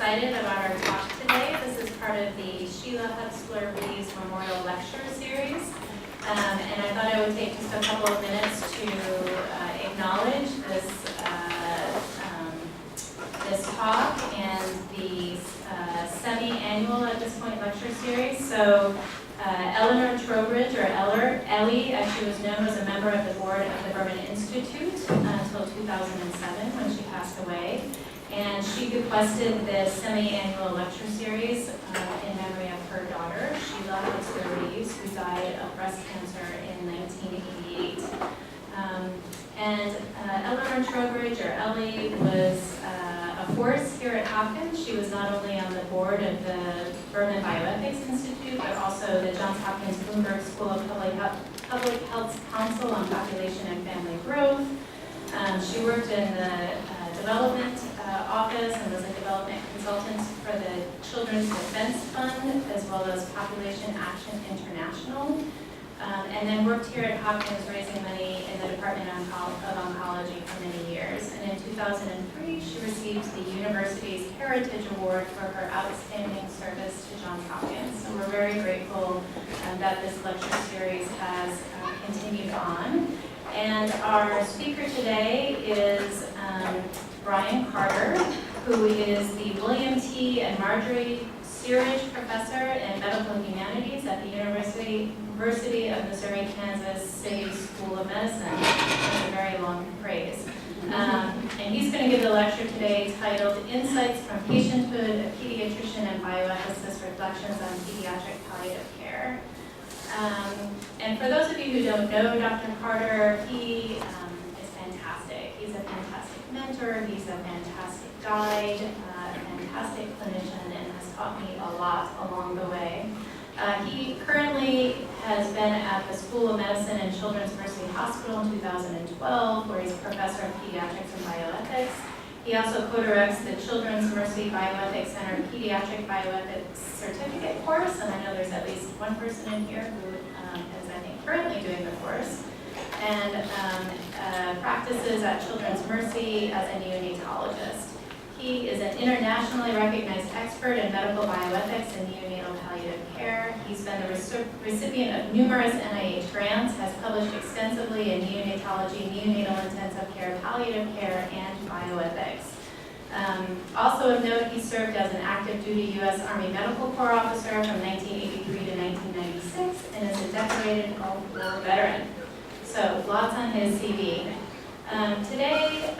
excited about our talk today. This is part of the Sheila Hutzler Rives Memorial Lecture Series. And I thought I would take just a couple of minutes to acknowledge this talk and the semi-annual, at this point, lecture series. So Eleanor Trowbridge, or Ellie, she was known as a member of the board of the Berman Institute until 2007 when she passed away. And she requested this semi-annual lecture series in memory of her daughter, Sheila Hutzler Rives, who died of breast cancer in 1988. Eleanor Trowbridge, or Ellie, was a force here at Hopkins. She was not only on the board of the Berman Bioethics Institute, but also the Johns Hopkins Bloomberg School of Public Health's Council on Population and Family Growth. She worked in the development office and was a development consultant for the Children's Defense Fund, as well as Population Action International. And then worked here at Hopkins raising money in the Department of Oncology for many years. And in 2003, she received the university's Heritage Award for her outstanding service to Johns Hopkins. So we're very grateful that this lecture series has continued on. And our speaker today is Brian Carter, who is the William T. and Marjorie Searage Professor in Medical Humanities at the University of Missouri, Kansas City School of Medicine. That's a very long phrase. And he's going to give a lecture today titled Insights from Patienthood, a Pediatrician and Bioethicist Reflections on Pediatric Palliative Care. And for those of you who don't know Dr. Carter, he is fantastic. He's a fantastic mentor, he's a fantastic guide, a fantastic clinician, and has taught me a lot along the way. He currently has been at the School of Medicine and Children's Mercy Hospital in 2012, where he's a professor of pediatrics and bioethics. He also co-directs the Children's Mercy Bioethics Center Pediatric Bioethics Certificate course, and I know there's at least one person in here who is, I think, currently doing the course, and practices at Children's Mercy as a neonatologist. He is an internationally recognized expert in medical bioethics and neonatal palliative care. He's been the recipient of numerous NIH grants, has published extensively in neonatology, neonatal intensive care, palliative care, and bioethics. Also of note, he served as an active duty U.S. Army Medical Corps officer from 1983 to 1996 and is a decorated Gulf War veteran. So lots on his CV. Today,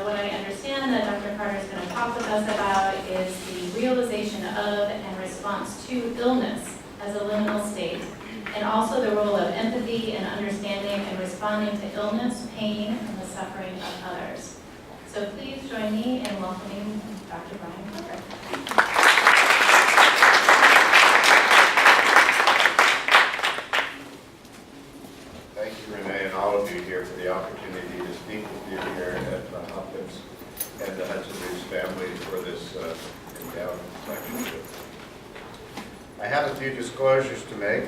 what I understand that Dr. Carter is going to talk with us about is the realization of and response to illness as a liminal state, and also the role of empathy and understanding and responding to illness, pain, and the suffering of others. So please join me in welcoming Dr. Brian Carter. Thank you, Renee, and all of you here for the opportunity to speak with you here at Hopkins and the Hudson Rives family for this endowment section. I have a few disclosures to make.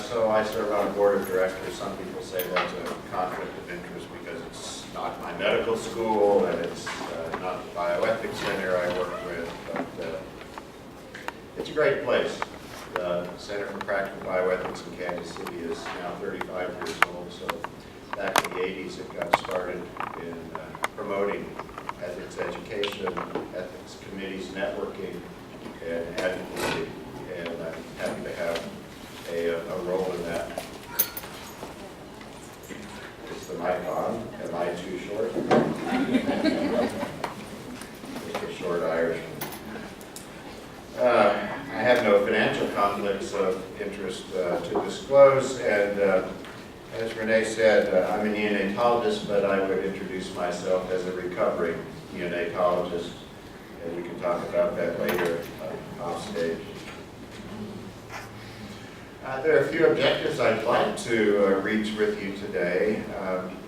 So I serve on a board of directors. Some people say that's a conflict of interest because it's not my medical school and it's not the bioethics center I work with, but it's a great place. The Center for Practical Bioethics in Kansas City is now 35 years old, so back in the 80s it got started in promoting ethics education, ethics committees, networking, and advocacy, and I'm happy to have a role in that. Is the mic on? Am I too short? Just a short Irishman. I have no financial conflicts of interest to disclose, and as Renee said, I'm a neonatologist, but I would introduce myself as a recovering neonatologist, and we can talk about that later off stage. There are a few objectives I'd like to reach with you today.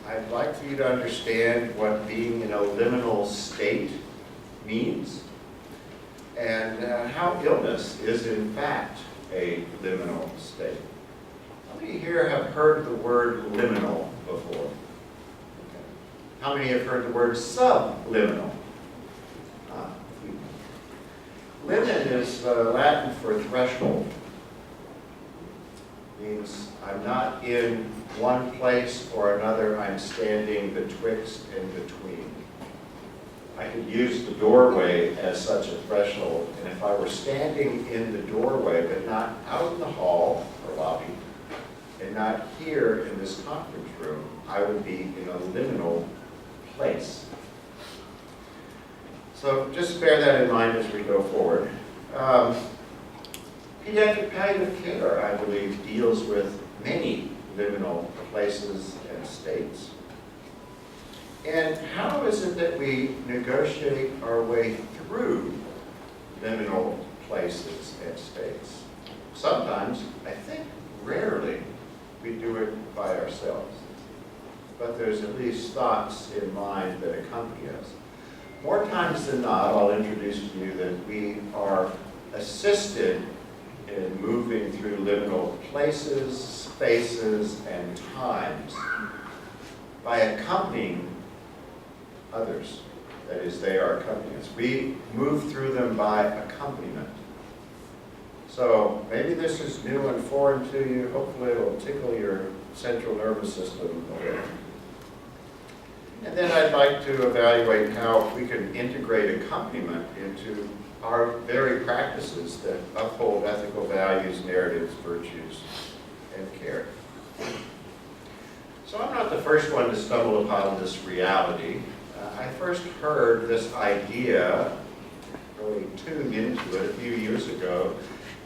I'd like for you to understand what being in a liminal state means, and how illness is in fact a liminal state. How many here have heard the word liminal before? Okay. How many have heard the word subliminal? Limen is Latin for threshold. Means I'm not in one place or another, I'm standing betwixt and between. I could use the doorway as such a threshold, and if I were standing in the doorway but not out in the hall or lobby, and not here in this conference room, I would be in a liminal place. So just bear that in mind as we go forward. Pediatric palliative care, I believe, deals with many liminal places and states. And how is it that we negotiate our way through liminal places and states? Sometimes, I think rarely, we do it by ourselves. But there's at least thoughts in mind that accompany us. More times than not, I'll introduce to you that we are assisted in moving through liminal places, spaces, and times by accompanying others. That is, they are accompanying us. We move through them by accompaniment. So maybe this is new and foreign to you. Hopefully it will tickle your central nervous system a little. And then I'd like to evaluate how we can integrate accompaniment into our very practices that uphold ethical values, narratives, virtues, and care. So I'm not the first one to stumble upon this reality. I first heard this idea, really tuned into it a few years ago,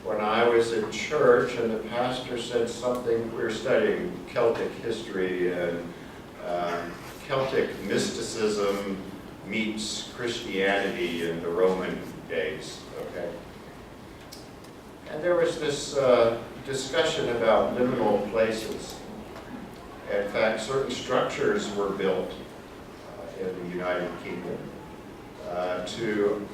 when I was in church and the pastor said something. We were studying Celtic history and Celtic mysticism meets Christianity in the Roman days, okay? And there was this discussion about liminal places. In fact, certain structures were built in the United Kingdom to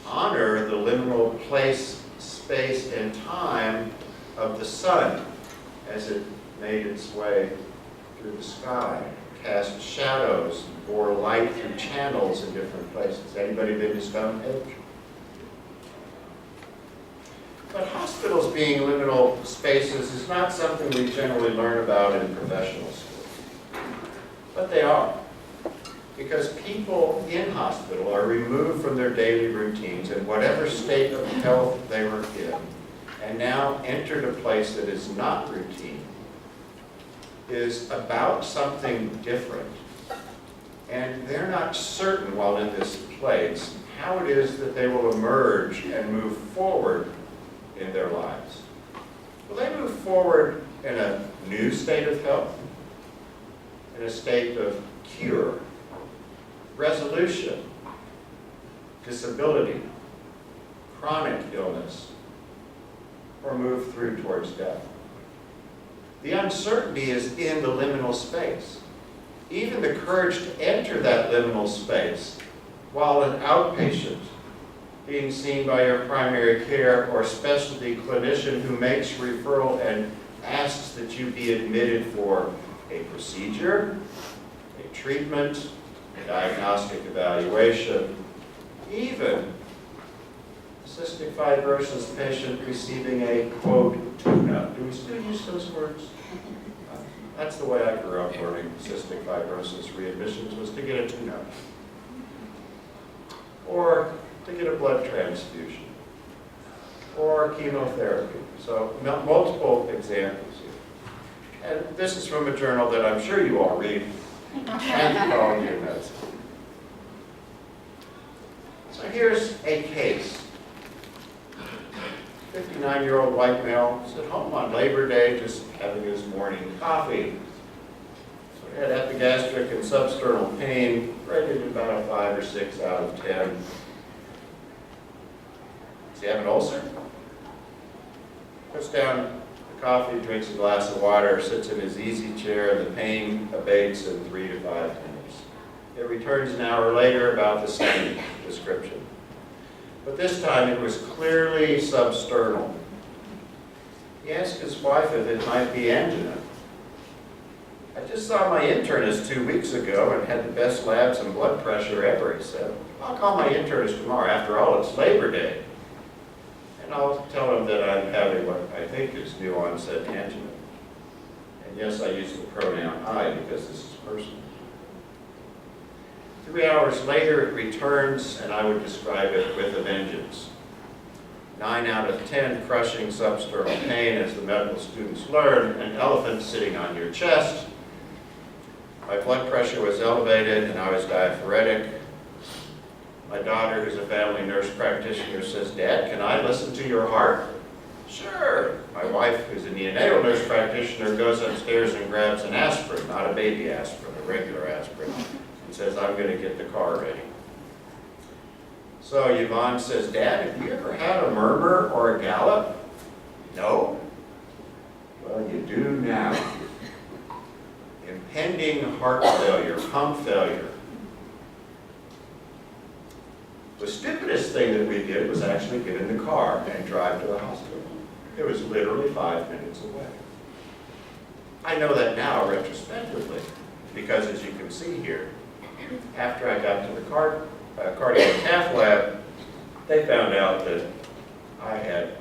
honor the liminal place, space, and time of the sun as it made its way through the sky, cast shadows, bore light through channels in different places. Anybody been to Stonehenge? But hospitals being liminal spaces is not something we generally learn about in professional schools. But they are. Because people in hospital are removed from their daily routines in whatever state of health they were in, and now entered a place that is not routine, is about something different. And they're not certain while in this place how it is that they will emerge and move forward in their lives. Will they move forward in a new state of health, in a state of cure, resolution, disability, chronic illness, or move through towards death? The uncertainty is in the liminal space. Even the courage to enter that liminal space while an outpatient, being seen by your primary care or specialty clinician who makes referral and asks that you be admitted for a procedure, a treatment, a diagnostic evaluation, even a cystic fibrosis patient receiving a, quote, tune-up. Do we still use those words? That's the way I grew up learning cystic fibrosis readmissions, was to get a tune-up. Or to get a blood transfusion. Or chemotherapy. So multiple examples here. And this is from a journal that I'm sure you all read, Anthropology of Medicine. So here's a case. 59-year-old white male is at home on Labor Day just having his morning coffee. So he had epigastric and substernal pain, rated about a 5 or 6 out of 10. Does he have an ulcer? Puts down the coffee, drinks a glass of water, sits in his easy chair, and the pain abates in 3 to 5 minutes. It returns an hour later, about the same description. But this time it was clearly substernal. He asked his wife if it might be angina. I just saw my internist 2 weeks ago and had the best labs and blood pressure ever, he said. I'll call my internist tomorrow. After all, it's Labor Day. I'll tell them that I'm having what I think is new onset angina. And yes, I use the pronoun I because this is personal. 3 hours later, it returns, and I would describe it with a vengeance. 9 out of 10 crushing substernal pain, as the medical students learn, an elephant sitting on your chest. My blood pressure was elevated, and I was diaphoretic. My daughter, who's a family nurse practitioner, says, "Dad, can I listen to your heart?" "Sure." My wife, who's a neonatal nurse practitioner, goes upstairs and grabs an aspirin, not a baby aspirin, a regular aspirin, and says, "I'm going to get the car ready." So Yvonne says, "Dad, have you ever had a murmur or a gallop?" "No." "Well, you do now." Impending heart failure, pump failure. The stupidest thing that we did was actually get in the car and drive to the hospital. It was literally 5 minutes away. I know that now retrospectively, because as you can see here, after I got to the cardiac cath lab, they found out that I had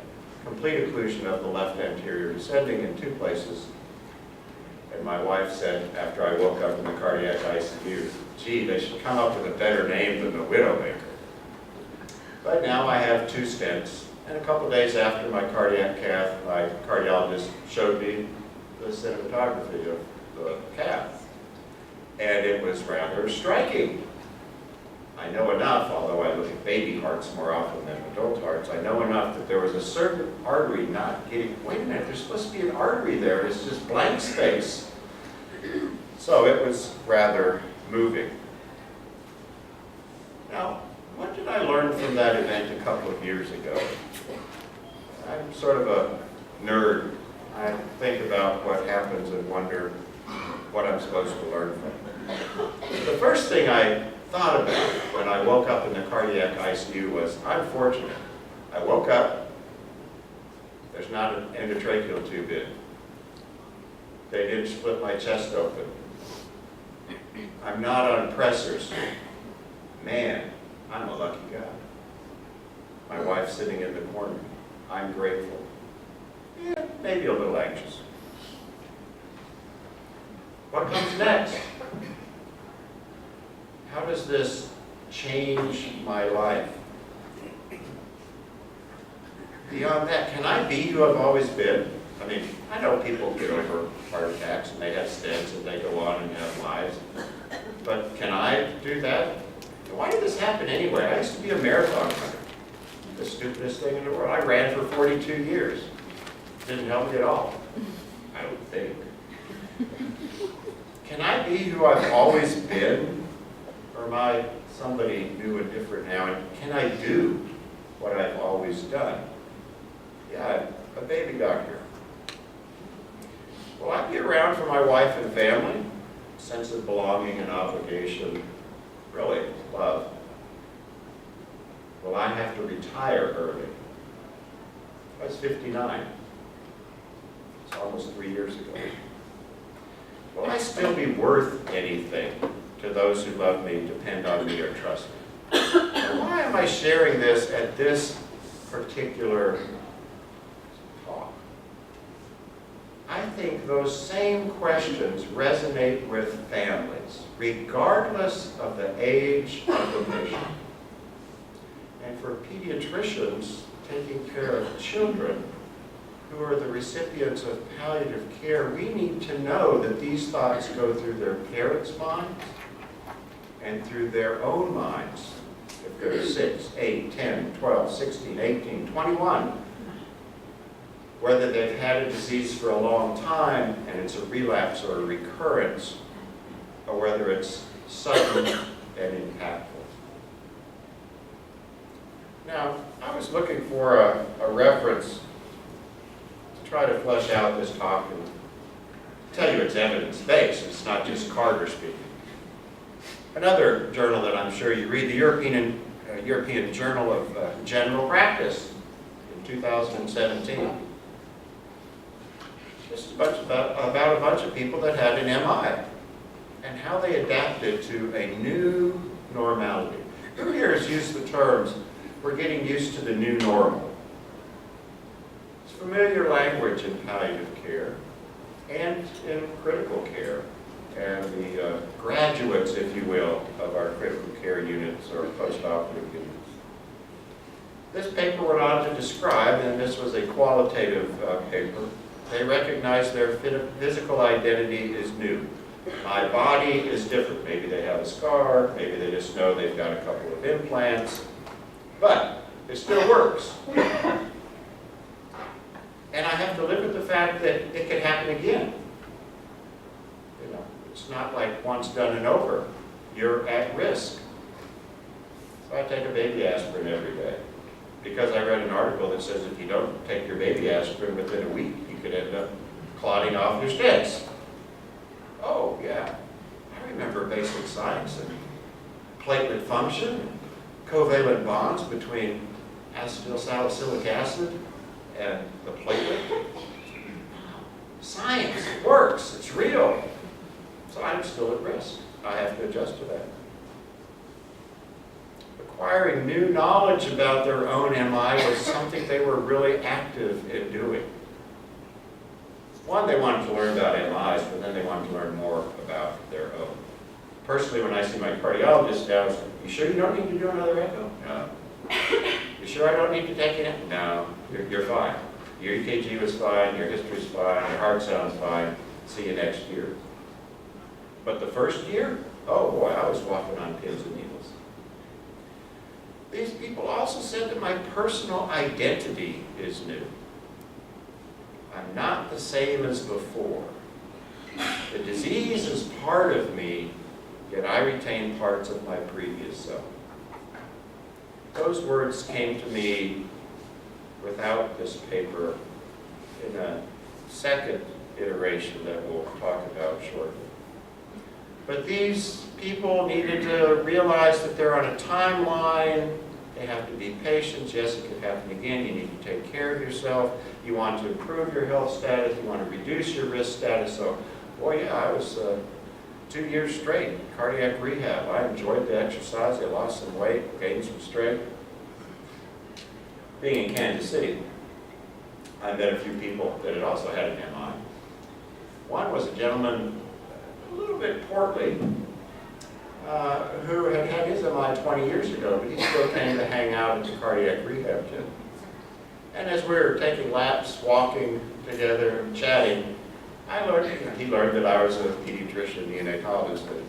complete occlusion of the left anterior descending in 2 places. And my wife said, after I woke up in the cardiac ICU, "Gee, they should come up with a better name than the Widowmaker." But now I have 2 stents, and a couple days after my cardiac cath, my cardiologist showed me the cinematography of the cath, and it was rather striking. I know enough, although I look at baby hearts more often than adult hearts, I know enough that there was a certain artery not getting, wait a minute, there's supposed to be an artery there, it's just blank space. So it was rather moving. Now, what did I learn from that event a couple of years ago? I'm sort of a nerd. I think about what happens and wonder what I'm supposed to learn from it. The first thing I thought about when I woke up in the cardiac ICU was, I'm fortunate. I woke up, there's not an endotracheal tube in. They didn't split my chest open. I'm not on pressors. Man, I'm a lucky guy. My wife's sitting in the corner. I'm grateful. Yeah, maybe a little anxious. What comes next? How does this change my life? Beyond that, can I be who I've always been? I mean, I know people get over heart attacks and they have stents and they go on and have lives. But can I do that? Why did this happen anyway? I used to be a marathon runner. The stupidest thing in the world. I ran for 42 years. Didn't help me at all, I don't think. Can I be who I've always been? Or am I somebody new and different now? And can I do what I've always done? Yeah, I'm a baby doctor. Will I be around for my wife and family? Sense of belonging and obligation, really, love. Will I have to retire early? I was 59. It's almost 3 years ago. Will I still be worth anything to those who love me, depend on me, or trust me? And why am I sharing this at this particular talk? I think those same questions resonate with families, regardless of the age of the patient. And for pediatricians taking care of children who are the recipients of palliative care, we need to know that these thoughts go through their parents' minds and through their own minds. If they're 6, 8, 10, 12, 16, 18, 21, whether they've had a disease for a long time and it's a relapse or a recurrence, or whether it's sudden and impactful. Now, I was looking for a reference to try to flesh out this talk and tell you it's evidence-based. It's not just Carter speaking. Another journal that I'm sure you read, the European Journal of General Practice in 2017. This is about a bunch of people that had an MI and how they adapted to a new normality. Who here has used the terms, we're getting used to the new normal? familiar language in palliative care and in critical care, and the graduates, if you will, of our critical care units or post-operative units. This paper went on to describe, and this was a qualitative paper, they recognize their physical identity is new. My body is different. Maybe they have a scar, maybe they just know they've got a couple of implants, but it still works. And I have to live with the fact that it can happen again. You know, it's not like once done and over. You're at risk. So I take a baby aspirin every day because I read an article that says if you don't take your baby aspirin within a week, you could end up clotting off your stents. Oh, yeah. I remember basic science and platelet function, covalent bonds between acetyl-salicylic acid and the platelet. Science works. It's real. So I'm still at risk. I have to adjust to that. Acquiring new knowledge about their own MI was something they were really active in doing. One, they wanted to learn about MIs, but then they wanted to learn more about their own. Personally, when I see my cardiologist now, you sure you don't need to do another echo? No. You sure I don't need to take it? No, you're fine. Your EKG was fine, your history's fine, your heart sounds fine. See you next year. But the first year, oh boy, I was walking on pins and needles. These people also said that my personal identity is new. I'm not the same as before. The disease is part of me, yet I retain parts of my previous self. Those words came to me without this paper in a second iteration that we'll talk about shortly. But these people needed to realize that they're on a timeline. They have to be patient. Yes, it can happen again. You need to take care of yourself. You want to improve your health status. You want to reduce your risk status. So, boy, yeah, I was 2 years straight, cardiac rehab. I enjoyed the exercise. I lost some weight, gained some strength. Being in Kansas City, I met a few people that had also had an MI. One was a gentleman, a little bit portly, who had had his MI 20 years ago, but he still came to hang out at the cardiac rehab gym. And as we were taking laps, walking together, and chatting, I learned, he learned that I was a pediatrician, neonatologist, and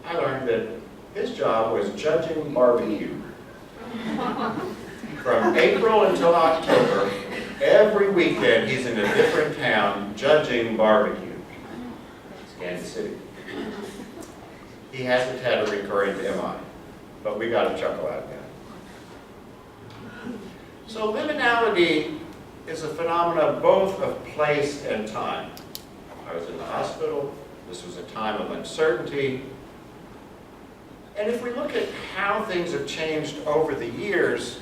I learned that his job was judging barbecue. From April until October, every weekend he's in a different town judging barbecue. It's Kansas City. He hasn't had a recurring MI, but we got a chuckle out of that. So liminality is a phenomenon both of place and time. I was in the hospital. This was a time of uncertainty. And if we look at how things have changed over the years,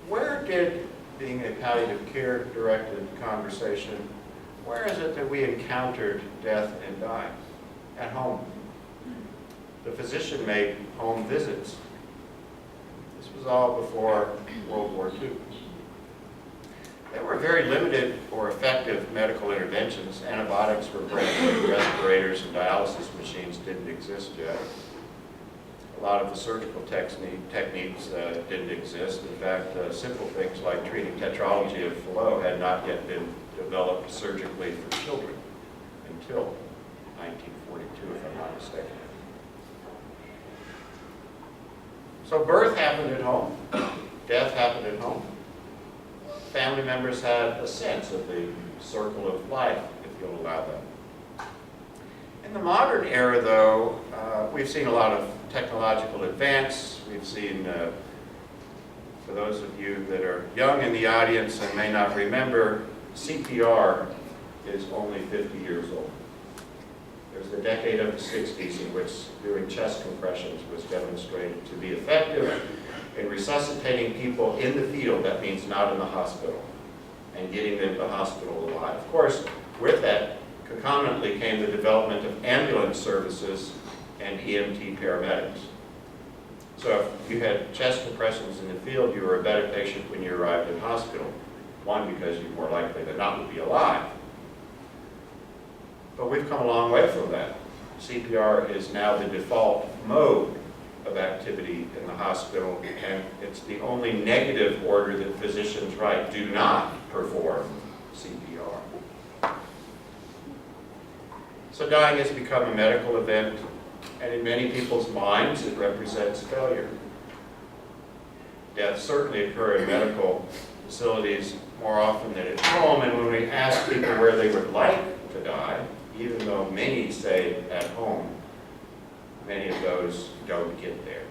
where did, being a palliative care directed conversation, where is it that we encountered death and dying? At home. The physician made home visits. This was all before World War II. There were very limited or effective medical interventions. Antibiotics were brand new, respirators and dialysis machines didn't exist yet. A lot of the surgical techniques didn't exist. In fact, simple things like treating tetralogy of Fallot had not yet been developed surgically for children until 1942, if I'm not mistaken. So birth happened at home. Death happened at home. Family members had a sense of the circle of life, if you'll allow that. In the modern era, though, we've seen a lot of technological advance. We've seen, for those of you that are young in the audience and may not remember, CPR is only 50 years old. There's the decade of the 60s in which doing chest compressions was demonstrated to be effective in resuscitating people in the field, that means not in the hospital, and getting them to the hospital alive. Of course, with that, concomitantly came the development of ambulance services and EMT paramedics. So if you had chest compressions in the field, you were a better patient when you arrived in hospital. One, because you more likely than not would be alive. But we've come a long way from that. CPR is now the default mode of activity in the hospital, and it's the only negative order that physicians write: do not perform CPR. So dying has become a medical event, and in many people's minds it represents failure. Deaths certainly occur in medical facilities more often than at home, and when we ask people where they would like to die, even though many say at home, many of those don't get there,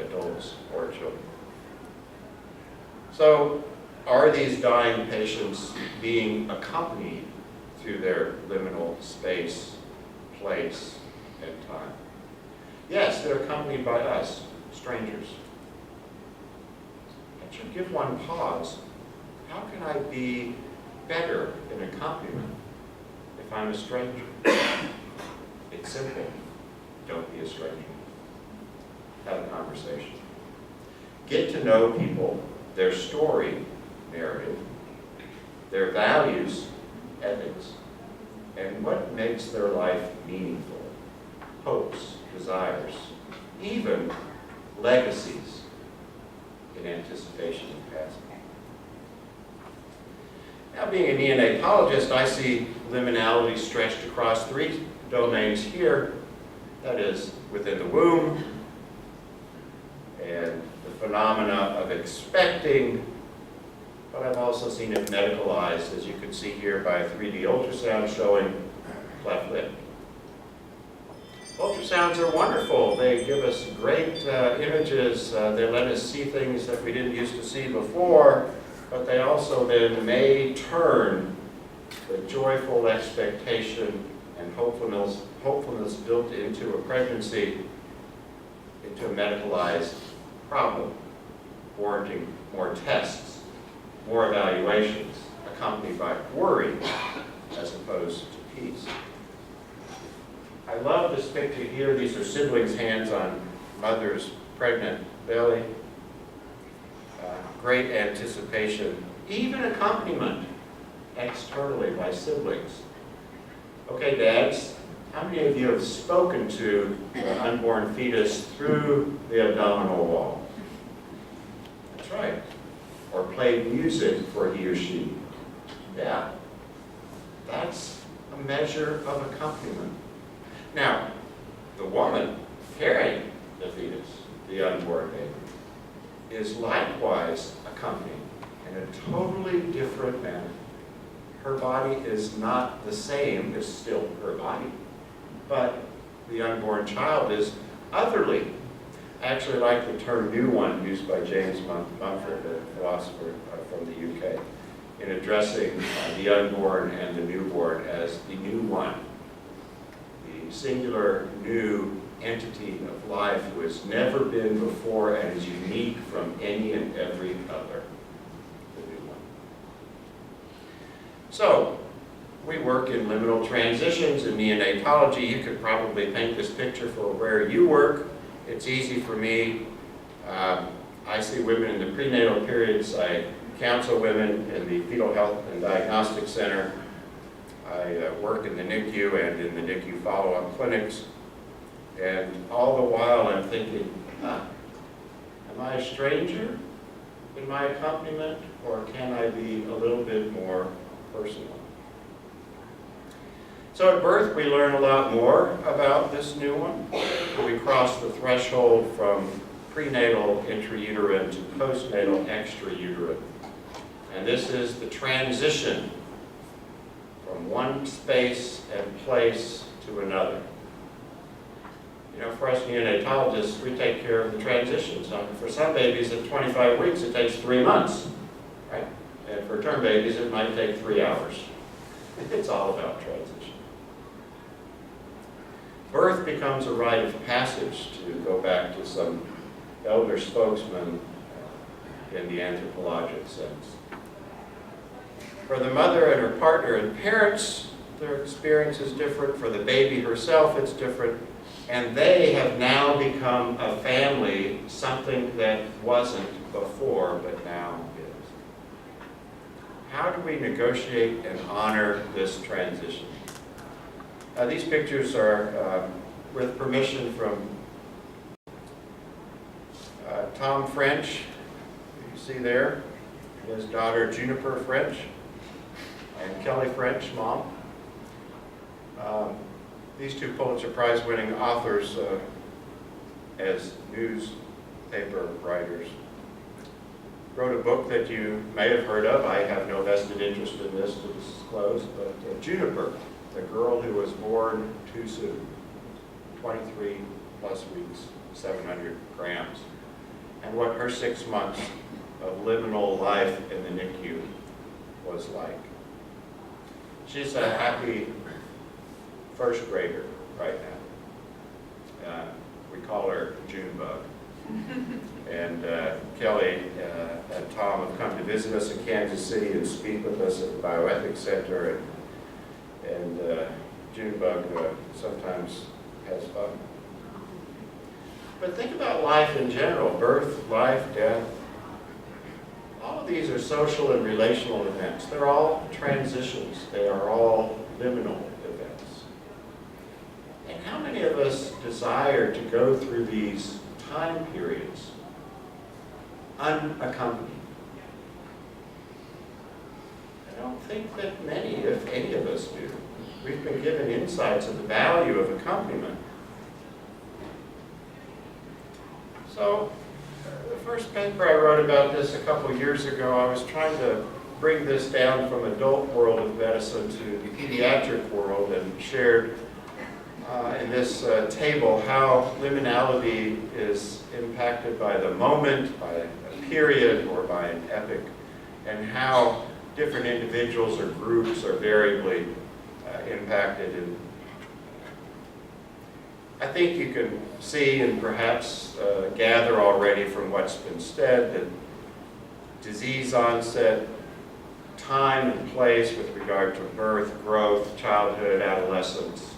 adults or children. So, are these dying patients being accompanied through their liminal space, place, and time? Yes, they're accompanied by us, strangers. That should give one pause. How can I be better in accompaniment if I'm a stranger? It's simple. Don't be a stranger. Have a conversation. Get to know people, their story, narrative, their values, ethics, and what makes their life meaningful, hopes, desires, even legacies in anticipation of passing. Now, being a neonatologist, I see liminality stretched across 3 domains here. That is, within the womb, and the phenomena of expecting, but I've also seen it medicalized, as you can see here by a 3D ultrasound showing cleft lip. Ultrasounds are wonderful. They give us great images. They let us see things that we didn't used to see before, but they also then may turn the joyful expectation and hopefulness built into a pregnancy into a medicalized problem, warranting more tests, more evaluations, accompanied by worry as opposed to peace. I love this picture here. These are siblings' hands on mother's pregnant belly. Great anticipation, even accompaniment externally by siblings. Okay, dads, how many of you have spoken to the unborn fetus through the abdominal wall? That's right. Or played music for he or she. Yeah. That's a measure of accompaniment. Now, the woman carrying the fetus, the unborn baby, is likewise accompanied in a totally different manner. Her body is not the same, it's still her body, but the unborn child is otherly. I actually like the term new one used by James Mumford, a philosopher from the UK, in addressing the unborn and the newborn as the new one, the singular new entity of life who has never been before and is unique from any and every other. The new one. So, we work in liminal transitions in neonatology. You could probably paint this picture for where you work. It's easy for me. I see women in the prenatal periods. I counsel women in the Fetal Health and Diagnostic Center. I work in the NICU and in the NICU follow-up clinics. And all the while I'm thinking, am I a stranger in my accompaniment, or can I be a little bit more personal? So at birth we learn a lot more about this new one. We cross the threshold from prenatal intrauterine to postnatal extrauterine. And this is the transition from one space and place to another. You know, for us neonatologists, we take care of the transitions. For some babies at 25 weeks, it takes 3 months, right? And for term babies, it might take 3 hours. It's all about transition. Birth becomes a rite of passage, to go back to some elder spokesman in the anthropologic sense. For the mother and her partner and parents, their experience is different. For the baby herself, it's different. And they have now become a family, something that wasn't before, but now is. how do we negotiate and honor this transition? These pictures are with permission from Tom French, you see there, his daughter Juniper French, and Kelly French, mom. These two Pulitzer Prize winning authors as newspaper writers wrote a book that you may have heard of. I have no vested interest in this to disclose, but Juniper, the girl who was born too soon, 23 plus weeks, 700 grams, and what her 6 months of liminal life in the NICU was like. She's a happy first grader right now. We call her Junebug. And Kelly and Tom have come to visit us in Kansas City and speak with us at the Bioethics Center, and Junebug sometimes has fun. But think about life in general: birth, life, death. All of these are social and relational events. They're all transitions. They are all liminal events. And how many of us desire to go through these time periods unaccompanied? I don't think that many, if any of us do. We've been given insights of the value of accompaniment. So, the first paper I wrote about this a couple years ago, I was trying to bring this down from adult world of medicine to the pediatric world, and shared in this table how liminality is impacted by the moment, by a period, or by an epoch, and how different individuals or groups are variably impacted. And I think you can see and perhaps gather already from what's been said that disease onset, time and place with regard to birth, growth, childhood, adolescence,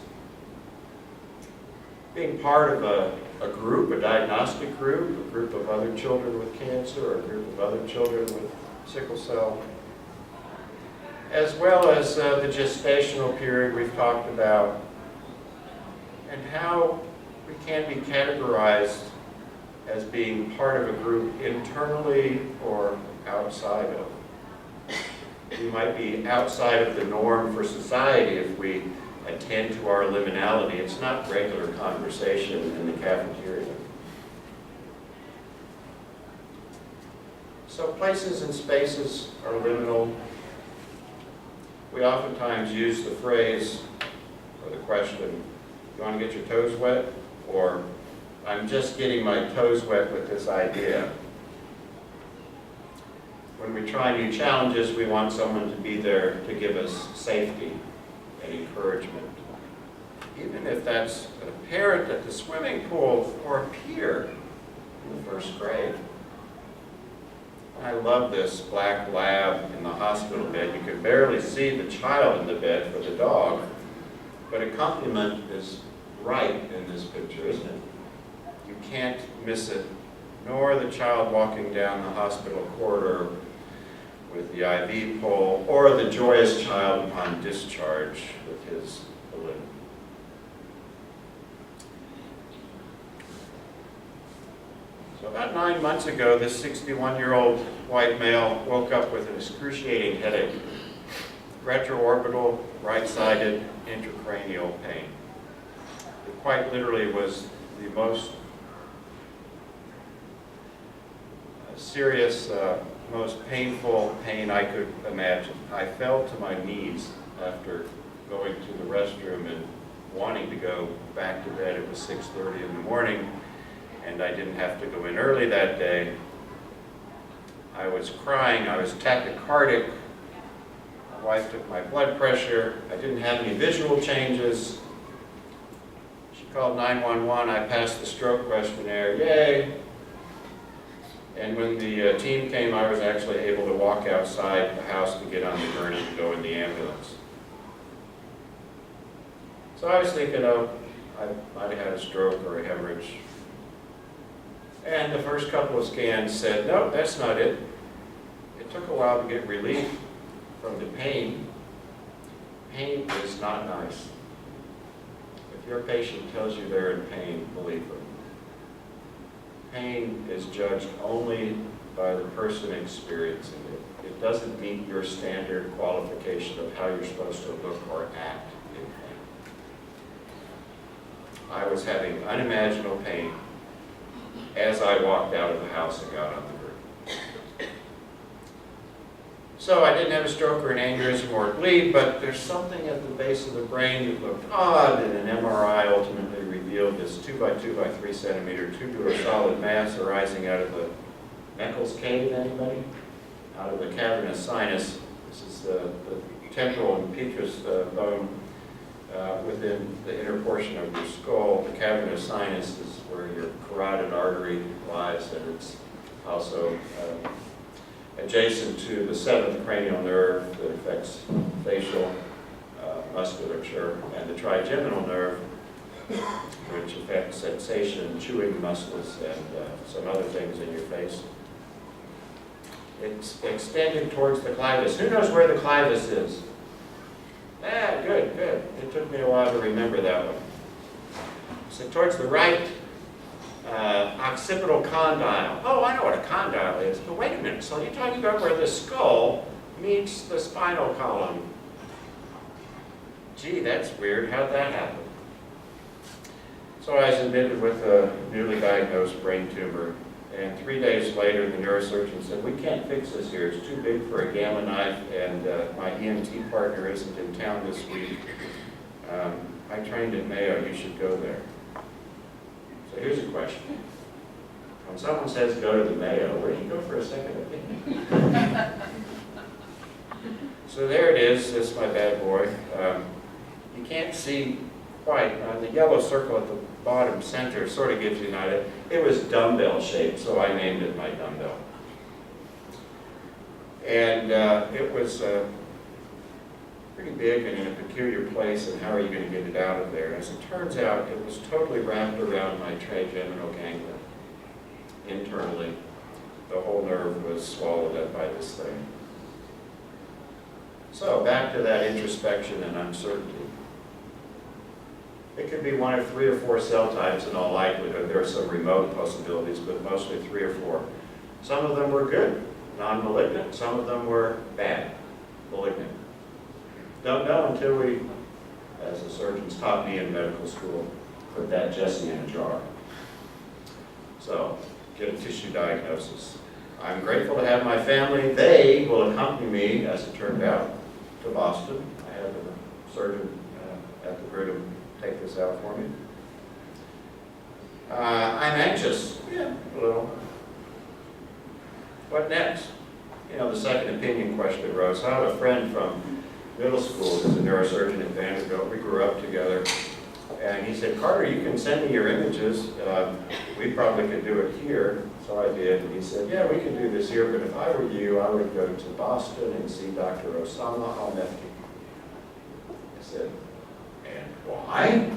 being part of a group, a diagnostic group, a group of other children with cancer, or a group of other children with sickle cell, as well as the gestational period we've talked about, and how we can be categorized as being part of a group internally or outside of. We might be outside of the norm for society if we attend to our liminality. It's not regular conversation in the cafeteria. So places and spaces are liminal. We oftentimes use the phrase or the question, you want to get your toes wet? Or, I'm just getting my toes wet with this idea. When we try new challenges, we want someone to be there to give us safety and encouragement. Even if that's a parent at the swimming pool or a peer in the first grade. I love this black lab in the hospital bed. You can barely see the child in the bed for the dog, but accompaniment is right in this picture, isn't it? You can't miss it, nor the child walking down the hospital corridor with the IV pole, or the joyous child upon discharge with his balloon. So about 9 months ago, this 61-year-old white male woke up with an excruciating headache, retroorbital, right-sided, intracranial pain. It quite literally was the most serious, most painful pain I could imagine. I fell to my knees after going to the restroom and wanting to go back to bed. It was 6:30 in the morning, and I didn't have to go in early that day. I was crying, I was tachycardic. My wife took my blood pressure. I didn't have any visual changes. She called 911. I passed the stroke questionnaire, yay. And when the team came, I was actually able to walk outside the house to get on the gurney to go in the ambulance. So I was thinking, oh, I might have had a stroke or a hemorrhage. And the first couple of scans said, no, that's not it. It took a while to get relief. from the pain. Pain is not nice. If your patient tells you they're in pain, believe them. Pain is judged only by the person experiencing it. It doesn't meet your standard qualification of how you're supposed to look or act in pain. I was having unimaginable pain as I walked out of the house and got on the group. So I didn't have a stroke or an aneurysm or a bleed, but there's something at the base of the brain that looked odd, and an MRI ultimately revealed this 2 by 2 by 3 centimeter tubular solid mass arising out of the Meckel's cave, anybody? Out of the cavernous sinus. This is the temporal and petrous bone within the inner portion of your skull. The cavernous sinus is where your carotid artery lies, and it's also adjacent to the 7th cranial nerve that affects facial musculature, and the trigeminal nerve, which affects sensation, chewing muscles, and some other things in your face. It's extended towards the clivus. Who knows where the clivus is? Ah, good, good. It took me a while to remember that one. So towards the right, occipital condyle. Oh, I know what a condyle is, but wait a minute. So you're talking about where the skull meets the spinal column. Gee, that's weird. How'd that happen? So I was admitted with a newly diagnosed brain tumor, and 3 days later the neurosurgeon said, we can't fix this here. It's too big for a gamma knife, and my EMT partner isn't in town this week. I trained at Mayo. You should go there. So here's a question. When someone says go to the Mayo, where do you go for a second opinion? So there it is. This is my bad boy. You can't see quite. The yellow circle at the bottom center sort of gives you an idea. It was dumbbell shaped, so I named it my dumbbell. And it was pretty big and in a peculiar place, and how are you going to get it out of there? As it turns out, it was totally wrapped around my trigeminal ganglia. Internally, the whole nerve was swallowed up by this thing. So back to that introspection and uncertainty. It could be one of 3 or 4 cell types in all likelihood. There are some remote possibilities, but mostly 3 or 4. Some of them were good, non-malignant. Some of them were bad, malignant. Don't know until we, as the surgeons taught me in medical school, put that Jesse in a jar. So, get a tissue diagnosis. I'm grateful to have my family. They will accompany me, as it turned out, to Boston. I had a surgeon at the Brigham take this out for me. I'm anxious, yeah, a little. What next? You know, the second opinion question arose. I have a friend from middle school who's a neurosurgeon at Vanderbilt. We grew up together. And he said, Carter, you can send me your images. We probably could do it here. So I did. And he said, yeah, we can do this here, but if I were you, I would go to Boston and see Dr. Osama Al-Mefki. I said, and why?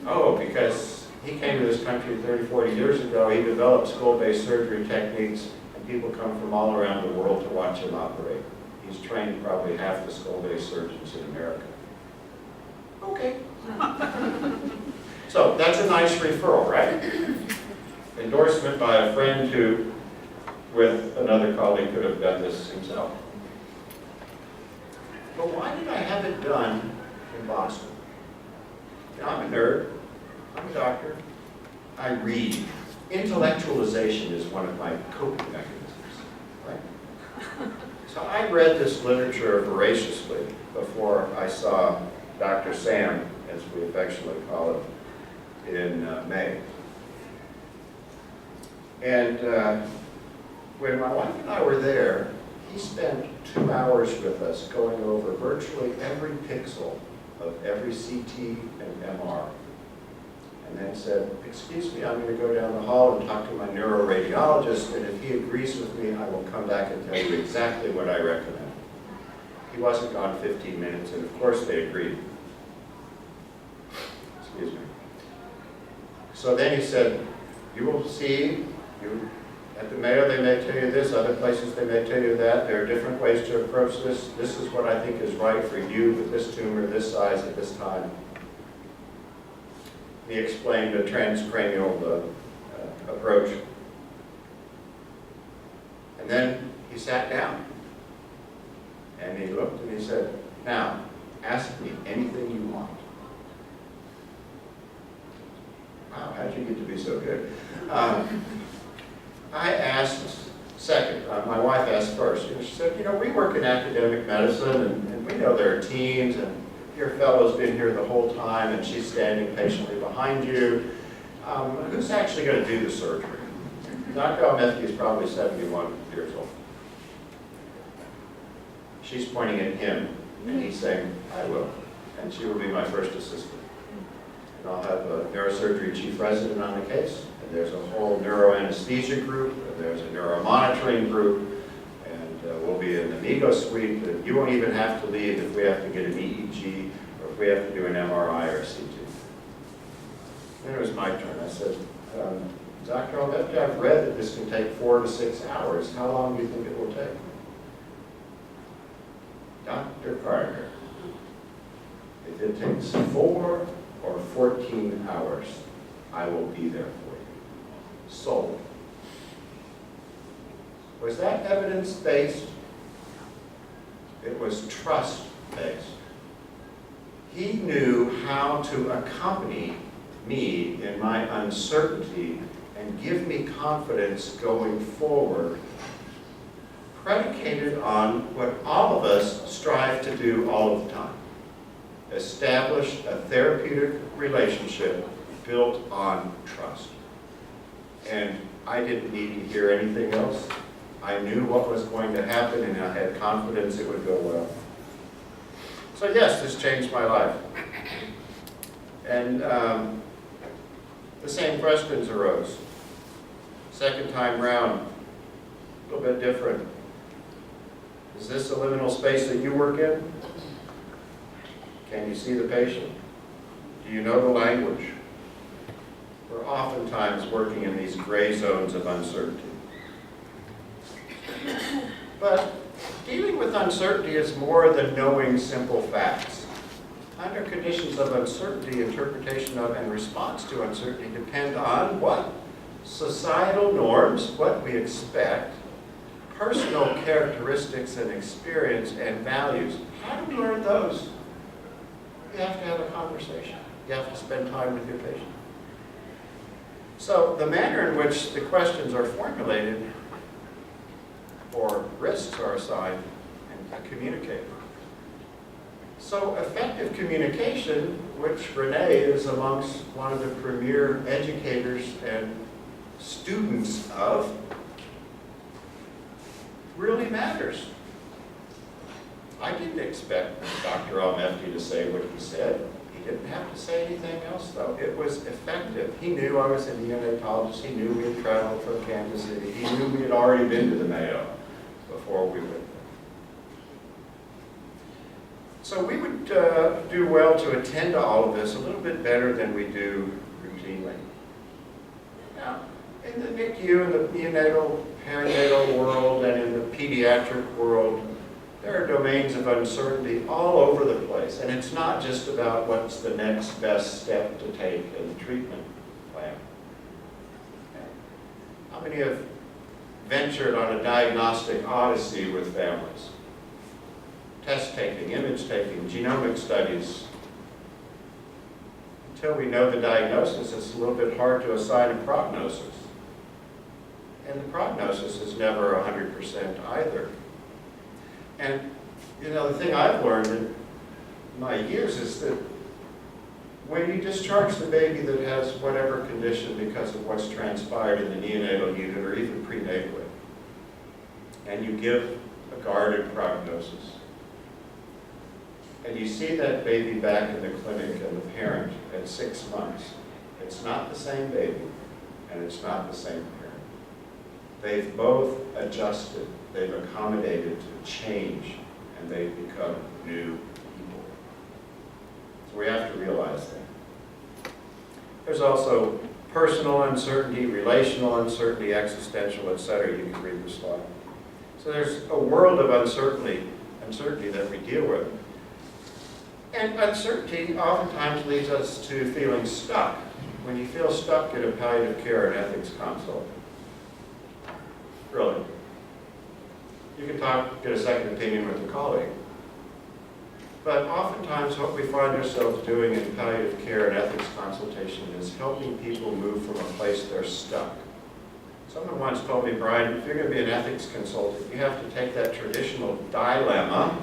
Oh, because he came to this country 30, 40 years ago. He developed skull-based surgery techniques, and people come from all around the world to watch him operate. He's trained probably half the skull-based surgeons in America. Okay. So that's a nice referral, right? Endorsement by a friend who, with another colleague, could have done this himself. But why did I have it done in Boston? Now, I'm a nerd. I'm a doctor. I read. Intellectualization is one of my coping mechanisms, right? So I read this literature voraciously before I saw Dr. Sam, as we affectionately call it, in May. And when my wife and I were there, he spent 2 hours with us going over virtually every pixel of every CT and MR. And then said, excuse me, I'm going to go down the hall and talk to my neuroradiologist, and if he agrees with me, I will come back and tell you exactly what I recommend. He wasn't gone 15 minutes, and of course they agreed. Excuse me. So then he said, you will see, you At the Mayo, they may tell you this, other places they may tell you that. There are different ways to approach this. This is what I think is right for you with this tumor, this size, at this time. He explained a transcranial approach. And then he sat down. And he looked and he said, now, ask me anything you want. Wow, how'd you get to be so good? I asked second. My wife asked first. She said, we work in academic medicine, and we know there are teams, and your fellow's been here the whole time, and she's standing patiently behind you. Who's actually going to do the surgery? Dr. Almethki is probably 71 years old. She's pointing at him, and he's saying, I will, and she will be my first assistant. And I'll have a neurosurgery chief resident on the case, and there's a whole neuroanesthesia group, and there's a neuromonitoring group, and we'll be in the Amigo suite. And you won't even have to leave if we have to get an EEG, or if we have to do an MRI or a CT. Then it was my turn. I said, Dr. Almethki, I've read that this can take 4 to 6 hours. How long do you think it will take? Dr. Carter, if it takes 4 or 14 hours, I will be there for you. Sold. Was that evidence-based? It was trust-based. He knew how to accompany me in my uncertainty and give me confidence going forward, predicated on what all of us strive to do all of the time. Establish a therapeutic relationship built on trust. And I didn't need to hear anything else. I knew what was going to happen, and I had confidence it would go well. So yes, this changed my life. And the same questions arose. Second time round, a little bit different. Is this a liminal space that you work in? Can you see the patient? Do you know the language? We're oftentimes working in these gray zones of uncertainty. But dealing with uncertainty is more than knowing simple facts. Under conditions of uncertainty, interpretation of and response to uncertainty depend on what? Societal norms, what we expect, personal characteristics and experience and values. How do we learn those? You have to have a conversation. You have to spend time with your patient. So the manner in which the questions are formulated or risks are assigned and communicated. So effective communication, which Renee is amongst one of the premier educators and students of, really matters. I didn't expect Dr. Almethki to say what he said. He didn't have to say anything else, though. It was effective. He knew I was a neonatologist. He knew we had traveled from Kansas City. He knew we had already been to the Mayo before we went there. So we would do well to attend to all of this a little bit better than we do routinely. Now, in the NICU, in the neonatal, perinatal world, and in the pediatric world, there are domains of uncertainty all over the place. And it's not just about what's the next best step to take in the treatment plan. How many have ventured on a diagnostic odyssey with families? Test taking, image taking, genomic studies. Until we know the diagnosis, it's a little bit hard to assign a prognosis. And the prognosis is never 100% either. And, the thing I've learned in my years is that when you discharge the baby that has whatever condition because of what's transpired in the neonatal unit or even prenatally, and you give a guarded prognosis, and you see that baby back in the clinic and the parent at 6 months, it's not the same baby, and it's not the same parent. They've both adjusted, they've accommodated to change, and they've become new people. So we have to realize that. There's also personal uncertainty, relational uncertainty, existential, etc. You can read the slide. So there's a world of uncertainty that we deal with. And uncertainty oftentimes leads us to feeling stuck. When you feel stuck, get a palliative care and ethics consult. Really. You can get a second opinion with a colleague. But oftentimes what we find ourselves doing in palliative care and ethics consultation is helping people move from a place they're stuck. Someone once told me, Brian, if you're going to be an ethics consultant, you have to take that traditional dilemma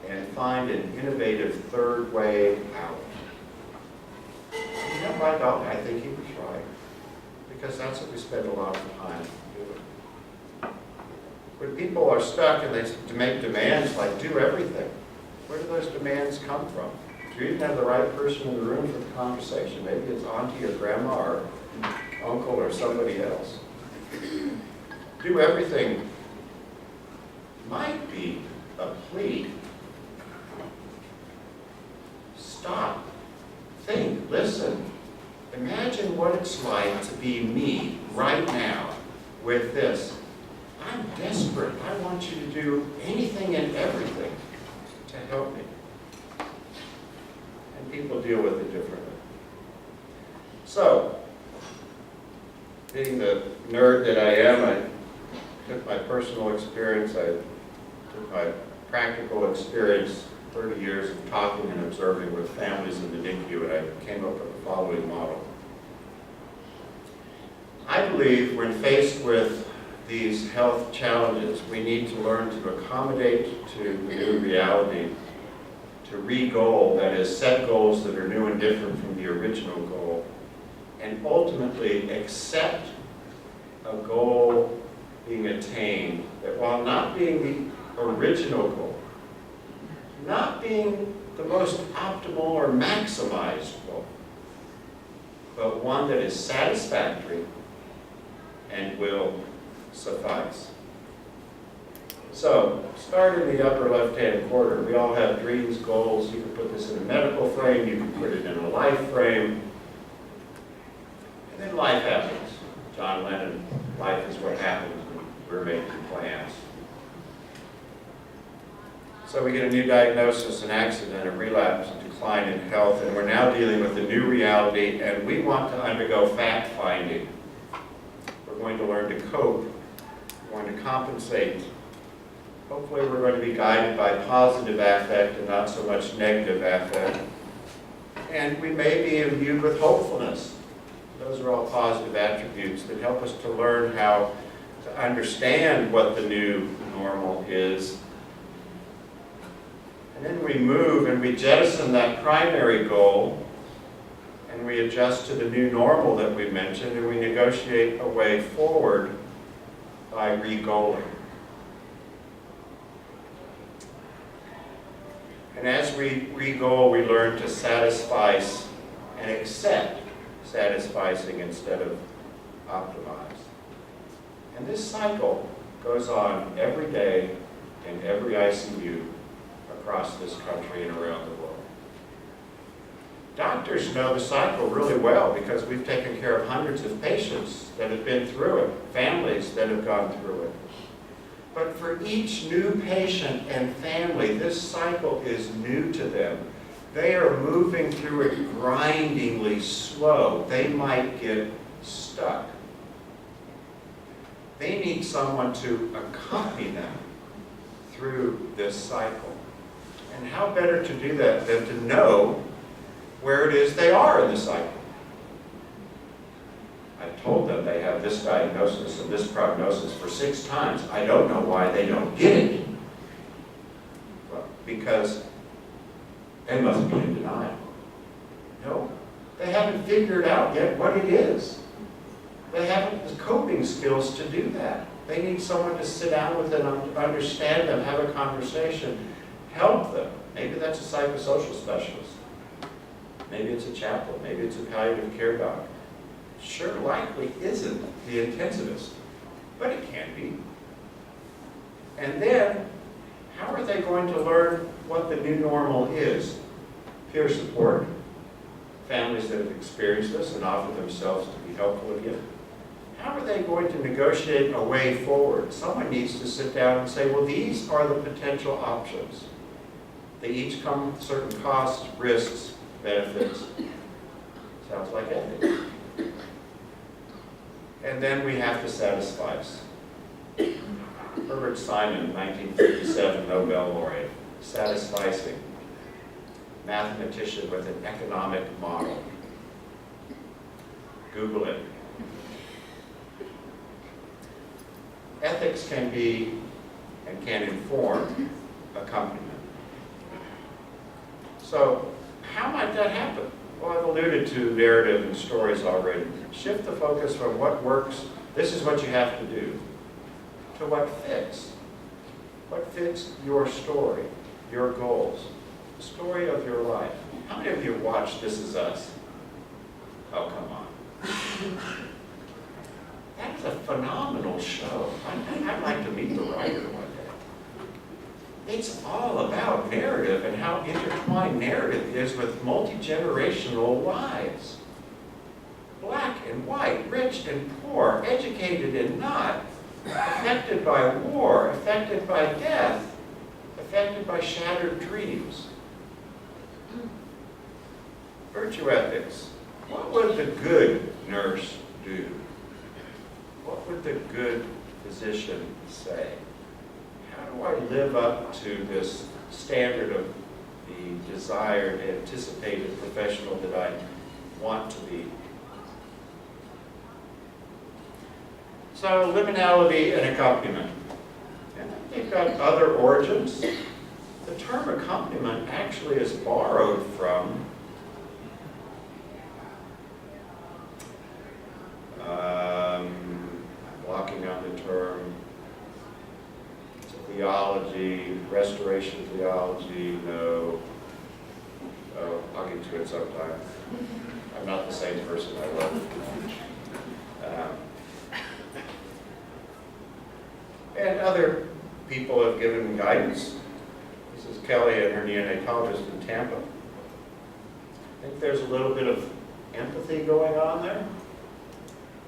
and find an innovative third way out. You know, by God, I think he was right, because that's what we spend a lot of time doing. When people are stuck and they make demands like do everything, where do those demands come from? Do you even have the right person in the room for the conversation? Maybe it's auntie or grandma or uncle or somebody else. Do everything might be a plea. Stop, think, listen. Imagine what it's like to be me right now with this. I'm desperate. I want you to do anything and everything to help me. And people deal with it differently. So, being the nerd that I am, I took my personal experience, I took my practical experience, 30 years of talking and observing with families in the NICU, and I came up with the following model. I believe when faced with these health challenges, we need to learn to accommodate to the new reality, to re-goal, that is, set goals that are new and different from the original goal, and ultimately accept a goal being attained that, while not being the original goal, not being the most optimal or maximized goal, but one that is satisfactory and will suffice. So, start in the upper left-hand corner. We all have dreams, goals. You can put this in a medical frame, you can put it in a life frame, and then life happens. John Lennon, life is what happens when we're making plans. So we get a new diagnosis, an accident, a relapse, a decline in health, and we're now dealing with a new reality, and we want to undergo fact-finding. We're going to learn to cope. We're going to compensate. Hopefully we're going to be guided by positive affect and not so much negative affect. And we may be imbued with hopefulness. Those are all positive attributes that help us to learn how to understand what the new normal is. And then we move and we jettison that primary goal and we adjust to the new normal that we mentioned, and we negotiate a way forward by re-goaling. And as we re-goal, we learn to satisfy and accept satisficing instead of optimize. And this cycle goes on every day in every ICU across this country and around the world. Doctors know the cycle really well because we've taken care of hundreds of patients that have been through it, families that have gone through it. But for each new patient and family, this cycle is new to them. They are moving through it grindingly slow. They might get stuck. They need someone to accompany them through this cycle. And how better to do that than to know where it is they are in the cycle. I've told them they have this diagnosis and this prognosis for 6 times. I don't know why they don't get it. Well, because they must be in denial. No, they haven't figured out yet what it is. They haven't the coping skills to do that. They need someone to sit down with them, understand them, have a conversation, help them. Maybe that's a psychosocial specialist. Maybe it's a chaplain. Maybe it's a palliative care doc. Sure likely isn't the intensivist, but it can be. And then, how are they going to learn what the new normal is? Peer support, families that have experienced this and offer themselves to be helpful again. How are they going to negotiate a way forward? Someone needs to sit down and say, well, these are the potential options. They each come with certain costs, risks, benefits. Sounds like ethics. And then we have to satisfice. Herbert Simon, 1957 Nobel laureate, satisficing. Mathematician with an economic model. Google it. Ethics can be and can inform accompaniment. So, how might that happen? Well, I've alluded to narrative and stories already. Shift the focus from what works, this is what you have to do, to what fits. What fits your story, your goals, the story of your life. How many of you watched This Is Us? Oh, come on. That is a phenomenal show. I'd like to meet the writer one day. It's all about narrative and how intertwined narrative is with multi-generational lives. Black and white, rich and poor, educated and not, affected by war, affected by death, affected by shattered dreams. Virtue ethics. What would the good nurse do? What would the good physician say? How do I live up to this standard of the desired, anticipated professional that I want to be? So, liminality and accompaniment. And they've got other origins. The term accompaniment actually is borrowed from blocking on the term, theology, restoration theology, no. Oh, I'll get to it sometime. I'm not the same person I was. And other people have given guidance. This is Kelly and her neonatologist in Tampa. I think there's a little bit of empathy going on there.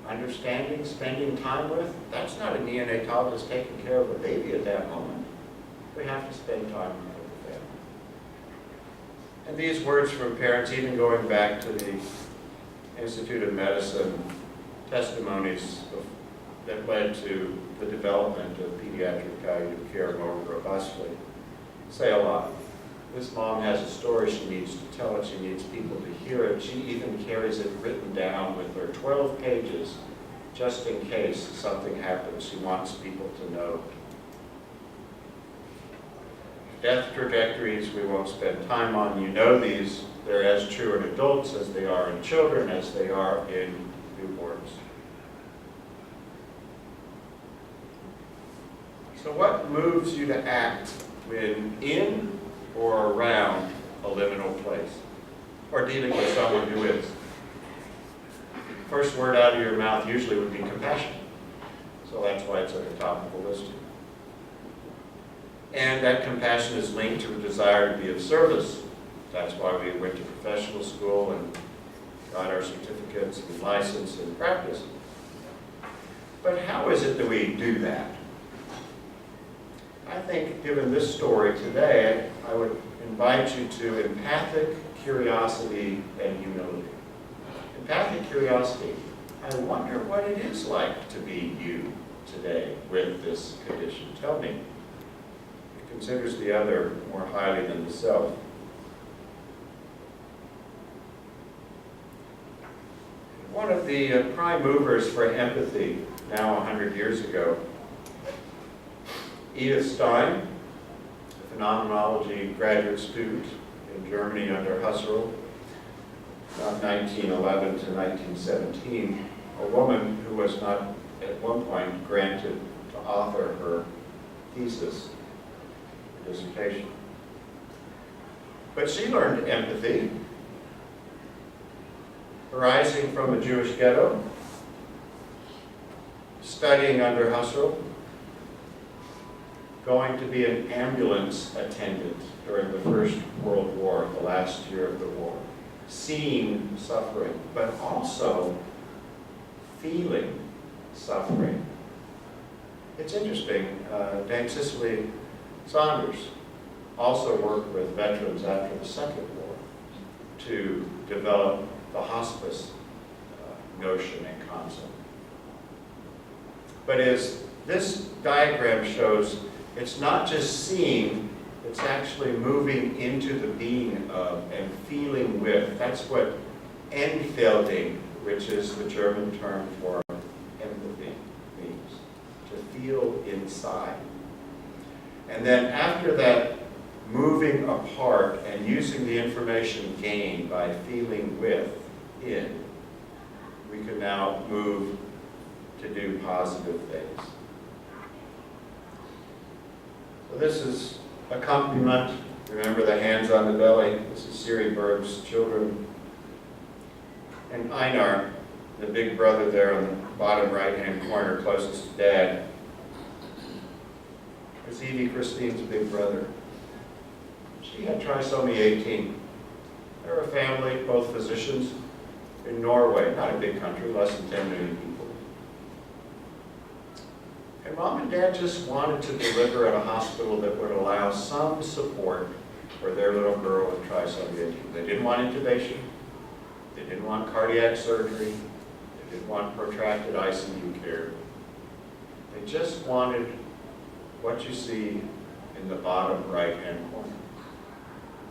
Understanding, spending time with. That's not a neonatologist taking care of a baby at that moment. We have to spend time with the family. And these words from parents, even going back to the Institute of Medicine testimonies that led to the development of pediatric palliative care more robustly, say a lot. This mom has a story she needs to tell it, she needs people to hear it. She even carries it written down with her 12 pages, just in case something happens. She wants people to know. Death trajectories we won't spend time on. You know these. They're as true in adults as they are in children, as they are in newborns. So what moves you to act when in or around a liminal place, or dealing with someone who is? First word out of your mouth usually would be compassion. So that's why it's at the top of the list. And that compassion is linked to a desire to be of service. That's why we went to professional school and got our certificates and license and practice. But how is it that we do that? I think, given this story today, I would invite you to empathic curiosity and humility. Empathic curiosity. I wonder what it is like to be you today with this condition. Tell me. It considers the other more highly than the self. One of the prime movers for empathy, now 100 years ago, Edith Stein, a phenomenology graduate student in Germany under Hutzler, from 1911 to 1917, a woman who was not at one point granted to author her thesis, dissertation. But she learned empathy, arising from a Jewish ghetto, studying under Hutzler, going to be an ambulance attendant during the First World War, the last year of the war. seeing suffering, but also feeling suffering. It's interesting, Dame Cicely Saunders also worked with veterans after the Second War to develop the hospice notion and concept. But as this diagram shows, it's not just seeing, it's actually moving into the being of and feeling with. That's what Einfelding, which is the German term for empathy, means. To feel inside. And then after that, moving apart and using the information gained by feeling within, we can now move to do positive things. So this is accompaniment. Remember the hands on the belly. This is Siri Berg's children. And Einar, the big brother there on the bottom right-hand corner closest to Dad, is Evie Christine's big brother. She had trisomy 18. They're a family, both physicians, in Norway, not a big country, less than 10 million people. And Mom and Dad just wanted to deliver at a hospital that would allow some support for their little girl with trisomy 18. They didn't want intubation. They didn't want cardiac surgery. They didn't want protracted ICU care. They just wanted what you see in the bottom right-hand corner.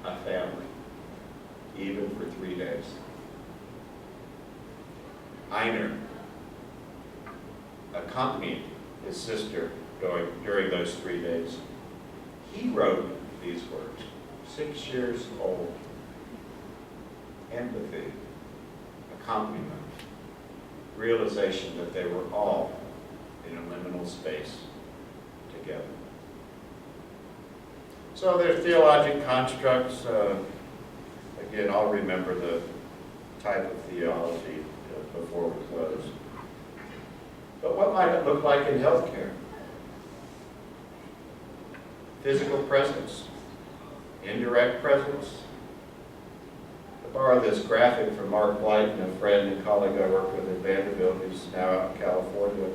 A family, even for 3 days. Einar accompanied his sister during those 3 days. He wrote these words, 6 years old. Empathy, accompaniment, realization that they were all in a liminal space together. So there's theologic constructs. Again, I'll remember the type of theology before we close. But what might it look like in healthcare? Physical presence, indirect presence. To borrow this graphic from Mark Blyton, a friend and colleague I work with at Vanderbilt, who's now out in California.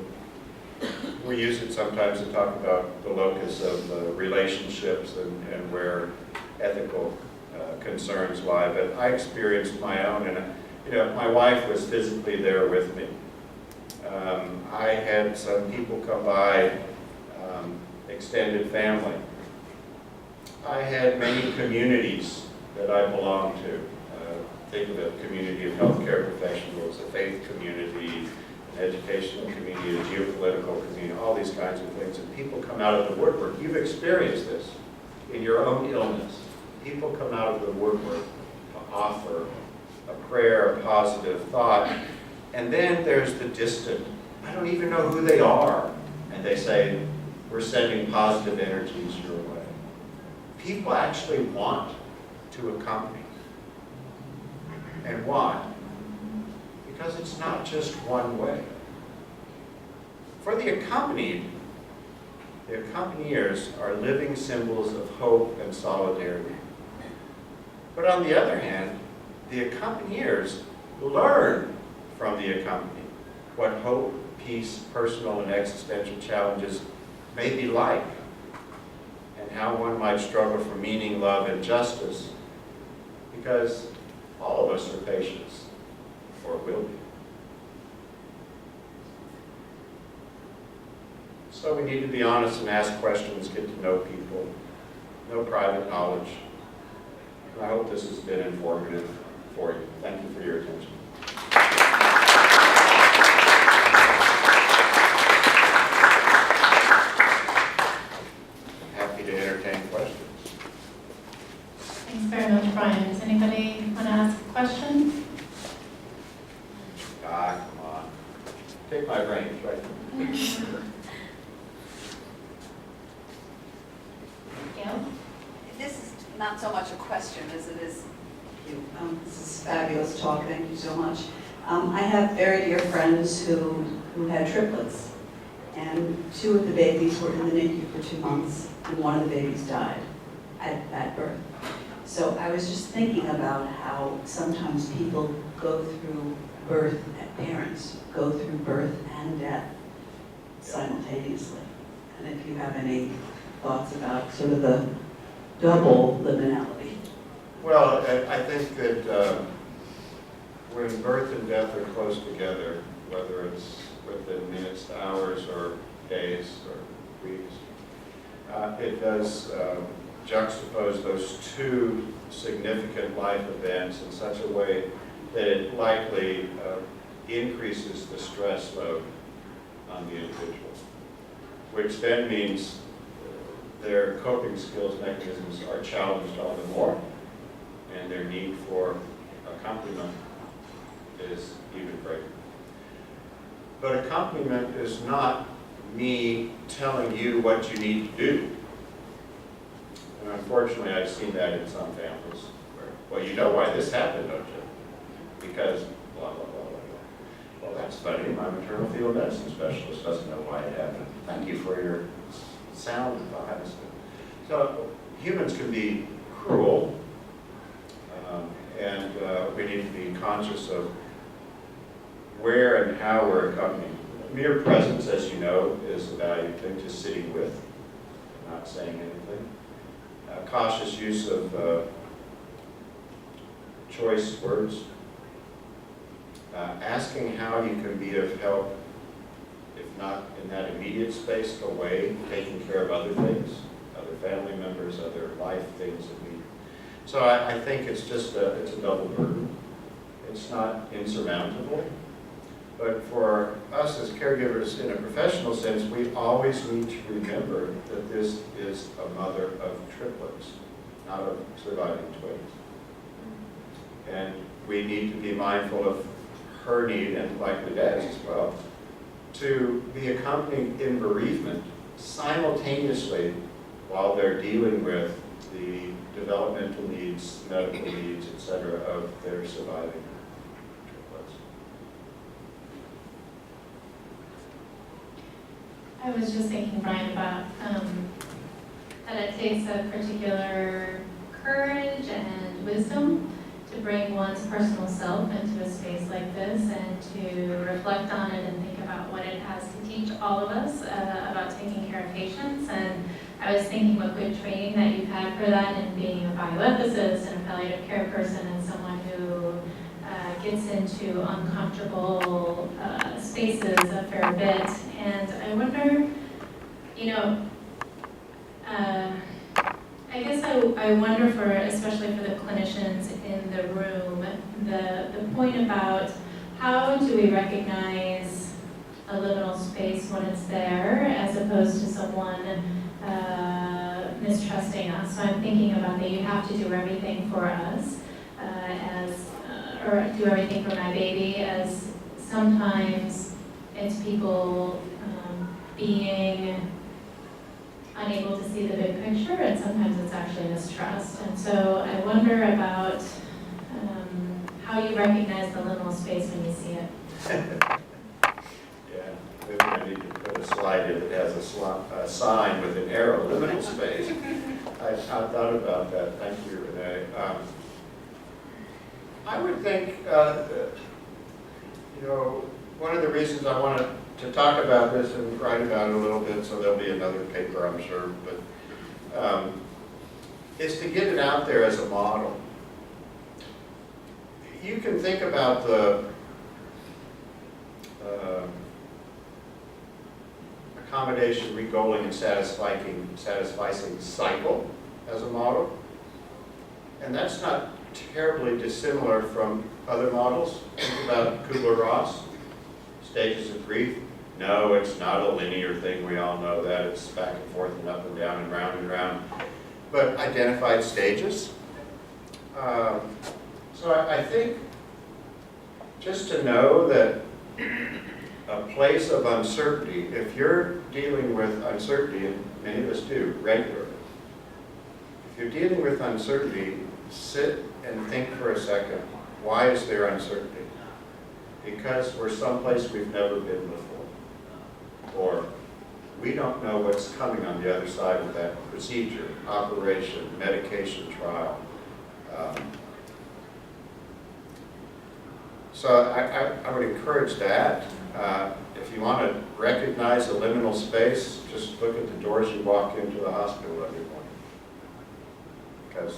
We use it sometimes to talk about the locus of relationships and where ethical concerns lie. But I experienced my own, and my wife was physically there with me. I had some people come by, extended family. I had many communities that I belonged to. Think of a community of healthcare professionals, a faith community, an educational community, a geopolitical community, all these kinds of things. And people come out of the woodwork. You've experienced this in your own illness. People come out of the woodwork to offer a prayer, a positive thought. And then there's the distant. I don't even know who they are. And they say, we're sending positive energies your way. People actually want to accompany. And why? Because it's not just one way. For the accompanied, the accompaniers are living symbols of hope and solidarity. But on the other hand, the accompaniers learn from the accompanied what hope, peace, personal and existential challenges may be like, and how one might struggle for meaning, love, and justice, because all of us are patients, or will be. So we need to be honest and ask questions, get to know people, no private knowledge. And I hope this has been informative for you. Thank you for your attention. Happy to entertain questions. Thanks very much, Brian. Does anybody want to ask a question? Ah, come on. Take my brains, right? Gail? This is not so much a question as it is. This is fabulous talk. Thank you so much. I have very dear friends who had triplets, and 2 of the babies were in the NICU for 2 months, and 1 of the babies died at birth. So I was just thinking about how sometimes people go through birth, parents go through birth and death simultaneously. And if you have any thoughts about sort of the double liminality. Well, I think that when birth and death are close together, whether it's within minutes, hours, or days, or weeks, it does juxtapose those two significant life events in such a way that it likely increases the stress load on the individual, which then means their coping skills mechanisms are challenged all the more, and their need for accompaniment is even greater. But accompaniment is not me telling you what you need to do. And unfortunately, I've seen that in some families where, well, you know why this happened, don't you? Because blah, blah, blah, blah, blah. Well, that's funny. My maternal fetal medicine specialist doesn't know why it happened. Thank you for your sound advice. So humans can be cruel, and we need to be conscious of where and how we're accompanying. Mere presence, as you know, is a valued thing, just sitting with, not saying anything. Cautious use of choice words. Asking how you can be of help, if not in that immediate space, away, taking care of other things, other family members, other life things that we. So I think it's just it's a double burden. It's not insurmountable, but for us as caregivers in a professional sense, we always need to remember that this is a mother of triplets, not of surviving twins. And we need to be mindful of her need, and likely dad's as well, to be accompanied in bereavement simultaneously while they're dealing with the developmental needs, medical needs, etc., of their surviving triplets. I was just thinking, Brian, about that it takes a particular courage and wisdom to bring one's personal self into a space like this and to reflect on it and think about what it has to teach all of us about taking care of patients. And I was thinking what good training that you've had for that and being a bioethicist and a palliative care person and someone who gets into uncomfortable spaces a fair bit. And I wonder, you know, I guess I wonder for, especially for the clinicians in the room, the point about how do we recognize a liminal space when it's there as opposed to someone mistrusting us. So I'm thinking about that you have to do everything for us or do everything for my baby, as sometimes it's people being unable to see the big picture, and sometimes it's actually mistrust. And so I wonder about how you recognize the liminal space when you see it. Yeah, maybe I need to put a slide in that has a sign with an arrow, liminal space. I thought about that. Thank you, Renee. I would think, you know, one of the reasons I wanted to talk about this and write about it a little bit, so there'll be another paper, I'm sure, but is to get it out there as a model. You can think about the accommodation, regoaling, and satisficing cycle as a model, and that's not terribly dissimilar from other models. Think about Kubler-Ross, stages of grief. No, it's not a linear thing. We all know that. It's back and forth and up and down and round and round. But identified stages. So I think just to know that a place of uncertainty, if you're dealing with uncertainty, and many of us do regularly, if you're dealing with uncertainty, sit and think for a second, why is there uncertainty? Because we're someplace we've never been before. Or we don't know what's coming on the other side of that procedure, operation, medication trial, So I would encourage that. If you want to recognize a liminal space, just look at the doors you walk into the hospital every morning. Because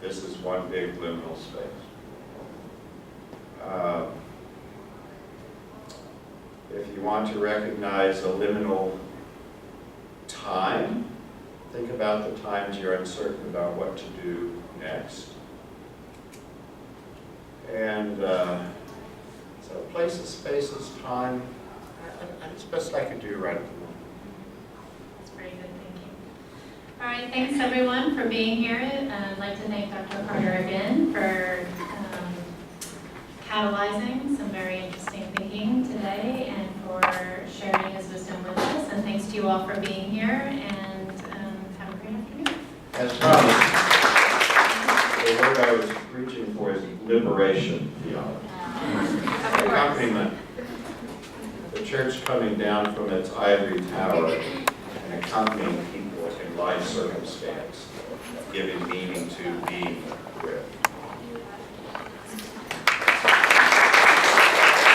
this is one big liminal space. If you want to recognize a liminal time, think about the times you're uncertain about what to do next. And so places, spaces, time, that's the best I could do right at the moment. That's very good, thank you. All right, thanks everyone for being here. I'd like to thank Dr. Carter again for catalyzing some very interesting thinking today and for sharing his wisdom with us. And thanks to you all for being here, and have a great afternoon. As promised, the word I was reaching for is liberation theology. The accompaniment, the church coming down from its ivory tower and accompanying people in life circumstance, giving meaning to